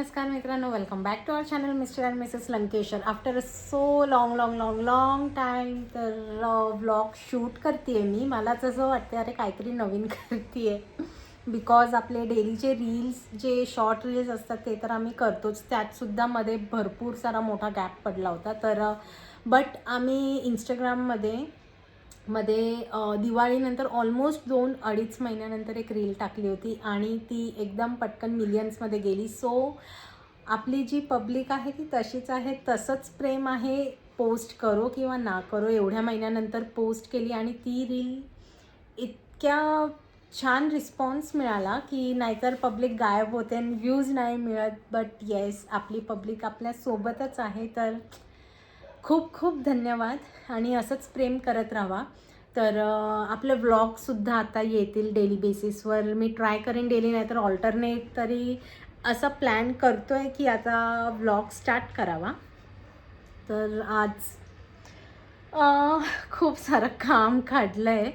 नमस्कार मित्रांनो, welcome back to our channel Mr and Mrs Lankeshwar. After so long time तर vlog shoot करते आहे मी. मलाच असं वाटते अरे काहीतरी नवीन करते आहे, बिकॉज आपले डेलीचे रील्स जे शॉर्ट रील्स असतात ते तर आम्ही करतोच, त्यातसुद्धा मध्ये भरपूर सारा मोठा गॅप पडला होता. तर बट आम्ही इंस्टाग्राममध्ये दिवाळीनंतर ऑलमोस्ट 2-2.5 महिन्यानंतर एक रील टाकली होती आणि ती एकदम पटकन मिलियन्समध्ये गेली. सो आपली जी पब्लिक आहे ती तशीच आहे, तसंच प्रेम आहे. पोस्ट करो किंवा ना करो, एवढ्या महिन्यानंतर पोस्ट केली आणि ती रील इतक्या छान रिस्पॉन्स मिळाला की नाहीतर पब्लिक गायब होते आणि व्ह्यूज नाही मिळत. बट येस, आपली पब्लिक आपल्यासोबतच आहे. तर खूप खूप धन्यवाद आणि असंच प्रेम करत राहा. तर आपले व्लॉगसुद्धा आता येतील डेली बेसिसवर. मी ट्राय करेन डेली, नाही तर ऑल्टरनेट तरी असा प्लॅन करतो आहे की आता व्लॉग स्टार्ट करावा. तर आज खूप सारं काम काढलं आहे.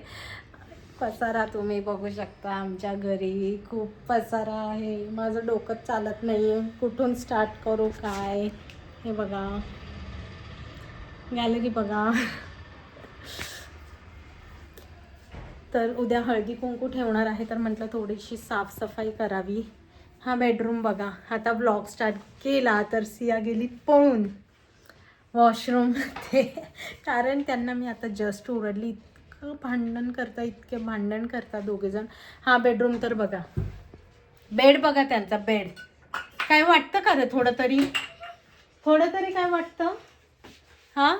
पसारा तुम्ही बघू शकता, आमच्या घरी खूप पसारा आहे. माझं डोकंच चालत नाही आहे, कुठून स्टार्ट करू काय. हे बघा, गॅलरी बघा. तर उद्या हळदी कुंकू ठेवणार आहे, तर म्हटलं थोडीशी साफसफाई करावी. हा बेडरूम बघा. आता ब्लॉग स्टार्ट केला तर सिया गेली पळून वॉशरूममध्ये, कारण त्यांना मी आता जस्ट ओरडली. इतके भांडण करता दोघेजण. हा बेडरूम तर बघा, बेड बघा त्यांचा बेड. काय वाटतं का रे थोडं तरी काय वाटतं? हां,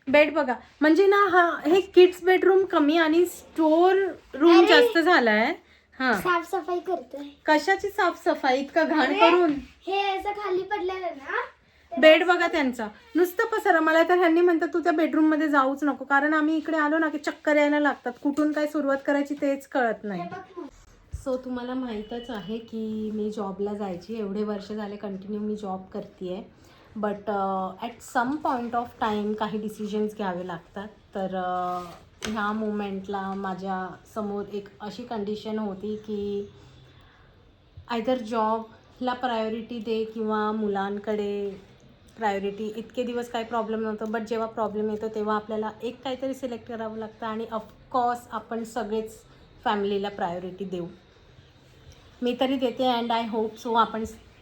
बेड बघा. म्हणजे ना हा हे किड्स बेडरूम कमी आणि स्टोर रूम जास्त झालाय. हा, साफसफाई करतोय. कशाची साफसफाई? इतकं घाण करून हे असं खाली पडलेलं ना. बेड बघा त्यांचा, नुसतं पसारा. मला तर ह्यांनी म्हणतात तू त्या बेडरूम मध्ये जाऊच नको, कारण आम्ही इकडे आलो ना की चक्कर यायला लागतात. कुठून काय सुरुवात करायची तेच कळत नाही. सो तुम्हाला माहीतच आहे की मी जॉबला जायची. एवढे वर्ष झाले कंटिन्यू मी जॉब करते आहे. But at some point of time काही डिसिजन्स घ्यावे लागतात. तर ह्या मोमेंटला माझ्यासमोर एक अशी कंडिशन होती की आयदर जॉबला प्रायोरिटी दे किंवा मुलांकडे प्रायोरिटी. इतके दिवस काही प्रॉब्लेम नव्हतं, बट जेव्हा प्रॉब्लेम येतो तेव्हा आपल्याला एक काहीतरी सिलेक्ट करावं लागतं. आणि ऑफकोर्स आपण सगळेच फॅमिलीला प्रायोरिटी देऊ. मी तरी देते अँड आय होप सो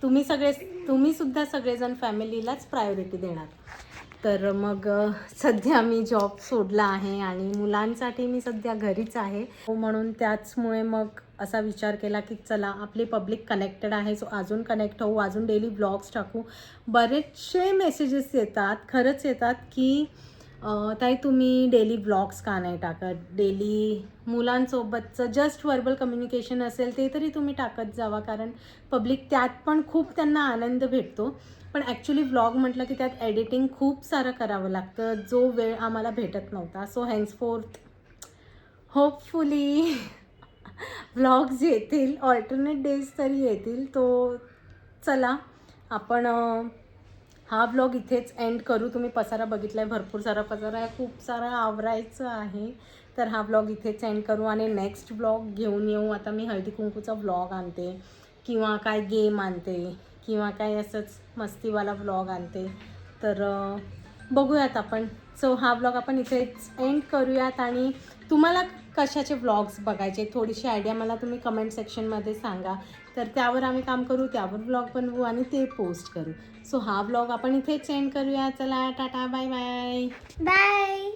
तुम्ही सुद्धा सगळेजण फॅमिलीलाच प्रायोरिटी देणार. तर मग सध्या मी जॉब सोडला आहे आणि मुलांसाठी मी सध्या घरीच आहे. म्हणून त्याचमुळे मग असा विचार केला की चला, आपली पब्लिक कनेक्टेड आहे, सो अजून कनेक्ट होऊ, अजून डेली ब्लॉग्स टाकू. बरेचसे मेसेजेस येतात, खरंच येतात की ताई तुम्ही डेली ब्लॉग्स का नाही टाकत, डेली मुलांसोबतचं जस्ट व्हर्बल कम्युनिकेशन असेल ते तरी तुम्ही टाकत जावा, कारण पब्लिक त्यात पण खूप त्यांना आनंद भेटतो. पण ॲक्च्युली व्लॉग म्हटलं की त्यात एडिटिंग खूप सारं करावं लागतं, जो वेळ आम्हाला भेटत नव्हता. सो हेन्सफोर्थ होपफुली व्लॉग्स येतील, ऑल्टरनेट डेज तरी येतील. तो चला आपण हा ब्लॉग इथेच एंड करू. तुम्ही पसारा बघितला आहे, भरपूर सारा पसारा आहे, खूप सारा आवरायचं आहे. तर हा ब्लॉग इथेच एंड करू आणि नेक्स्ट ब्लॉग घेऊन येऊ. आता मी हळदी कुंकूचा ब्लॉग आणते किंवा काय गेम आणते किंवा काय असंच मस्तीवाला ब्लॉग आणते. तर बघूयात आपण. सो हा ब्लॉग आपण इथेच एंड करूयात. आणि तुम्हाला कशाचे ब्लॉग्स बघायचे, थोडीशी आयडिया मला तुम्ही कमेंट सेक्शनमध्ये सांगा. तर त्यावर आम्ही काम करू, त्यावर ब्लॉग बनवू आणि ते पोस्ट करू. सो हा ब्लॉग आपण इथेच एंड करूया. चला, टाटा, बाय बाय. बाय.